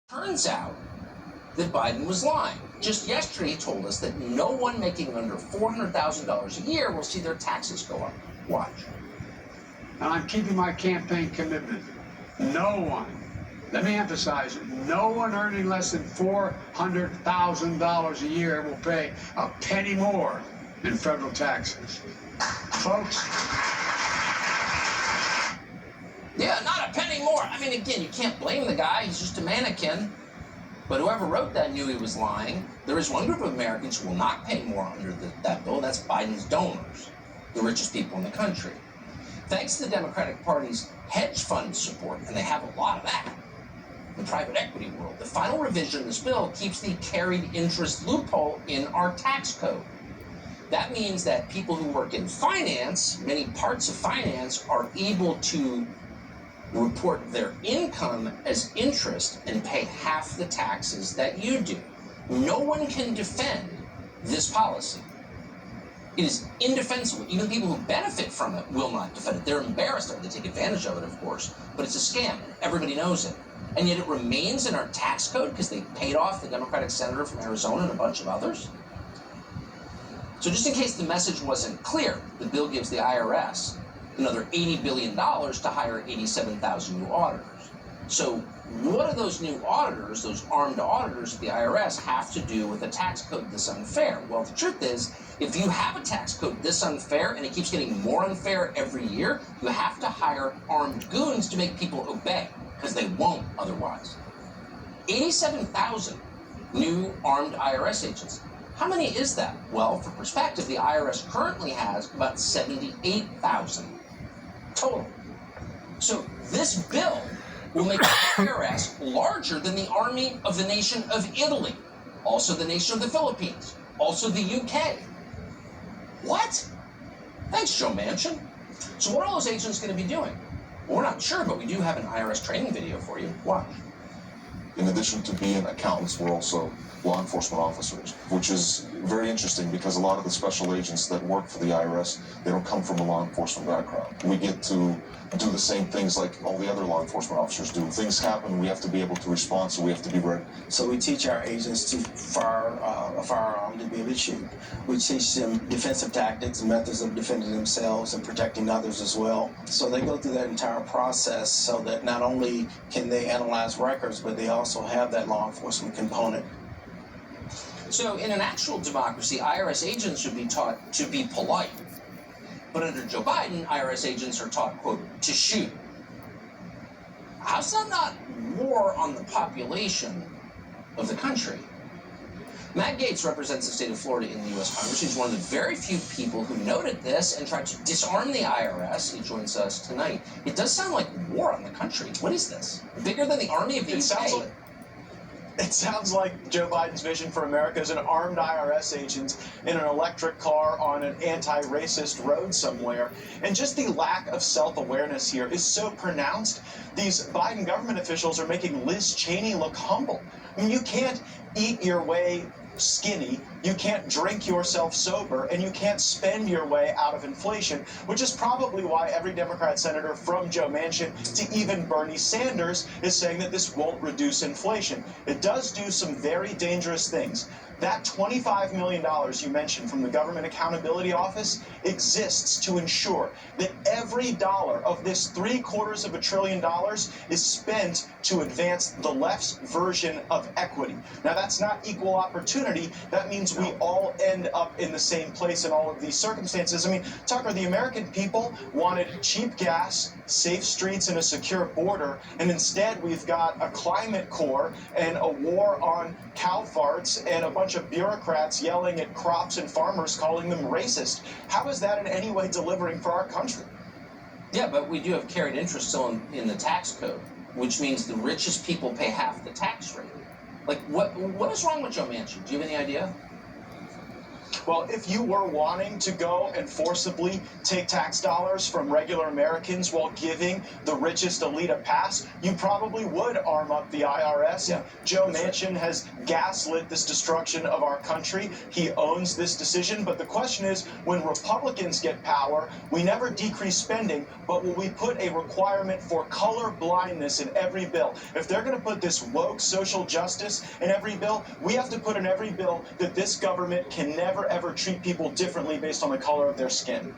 Turns out that Biden was lying. Just yesterday, he told us that no one making under $400,000 a year will see their taxes go up. Watch. And I'm keeping my campaign commitment. No one, let me emphasize, no one earning less than $400,000 a year will pay a penny more in federal taxes. Folks. Yeah, not a penny more. I mean, again, you can't blame the guy. He's just a mannequin. But whoever wrote that knew he was lying. There is one group of Americans who will not pay more under that bill. That's Biden's donors, the richest people in the country. Thanks to the Democratic Party's hedge fund support, and they have a lot of that in the private equity world, the final revision of this bill keeps the carried interest loophole in our tax code. That means that people who work in finance, many parts of finance, are able to report their income as interest and pay half the taxes that you do. No one can defend this policy. It is indefensible. Even people who benefit from it will not defend it. They're embarrassed of it. They take advantage of it, of course. But it's a scam. Everybody knows it. And yet it remains in our tax code because they paid off the Democratic senator from Arizona and a bunch of others. So just in case the message wasn't clear, the bill gives the IRS another $80 billion to hire 87,000 new auditors. So what do those new auditors, those armed auditors at the IRS, have to do with a tax code this unfair? Well, the truth is, if you have a tax code this unfair and it keeps getting more unfair every year, you have to hire armed goons to make people obey, because they won't otherwise. 87,000 new armed IRS agents. How many is that? Well, for perspective, the IRS currently has about 78,000 total. So this bill will make the IRS larger than the army of the nation of Italy, also the nation of the Philippines, also the UK. What? Thanks, Joe Manchin. So what are all those agents going to be doing? Well, we're not sure, but we do have an IRS training video for you. Watch. In addition to being accountants, we're also law enforcement officers, which is very interesting because a lot of the special agents that work for the IRS, they don't come from a law enforcement background. We get to do the same things like all the other law enforcement officers do. Things happen, we have to be able to respond, so we have to be ready. So we teach our agents to fire a firearm to be able to shoot. We teach them defensive tactics and methods of defending themselves and protecting others as well. So they go through that entire process so that not only can they analyze records, but they also have that law enforcement component. So in an actual democracy, IRS agents should be taught to be polite. But under Joe Biden, IRS agents are taught, quote, to shoot. How's that not war on the population of the country? Matt Gaetz represents the state of Florida in the U.S. Congress. He's one of the very few people who noted this and tried to disarm the IRS. He joins us tonight. It does sound like war on the country. What is this? Bigger than the army of the UK? It sounds like Joe Biden's vision for America is an armed IRS agent in an electric car on an anti-racist road somewhere. And just the lack of self-awareness here is so pronounced. These Biden government officials are making Liz Cheney look humble. I mean, you can't eat your way skinny, you can't drink yourself sober, and you can't spend your way out of inflation, which is probably why every Democrat senator from Joe Manchin to even Bernie Sanders is saying that this won't reduce inflation. It does do some very dangerous things. That $25 million you mentioned from the Government Accountability Office exists to ensure that every dollar of this $750 billion is spent to advance the left's version of equity. Now, that's not equal opportunity. That means we all end up in the same place in all of these circumstances. I mean, Tucker, the American people wanted cheap gas, safe streets, and a secure border, and instead we've got a climate corps and a war on cow farts and a bunch of bureaucrats yelling at crops and farmers, calling them racist. How is that in any way delivering for our country? Yeah, but we do have carried interest still in the tax code, which means the richest people pay half the tax rate. Like, what is wrong with Joe Manchin? Do you have any idea? Well, if you were wanting to go and forcibly take tax dollars from regular Americans while giving the richest elite a pass, you probably would arm up the IRS. Yeah, Joe Manchin has gaslit this destruction of our country. He owns this decision. But the question is, when Republicans get power, we never decrease spending, but will we put a requirement for color blindness in every bill? If they're going to put this woke social justice in every bill, we have to put in every bill that this government can never, ever treat people differently based on the color of their skin.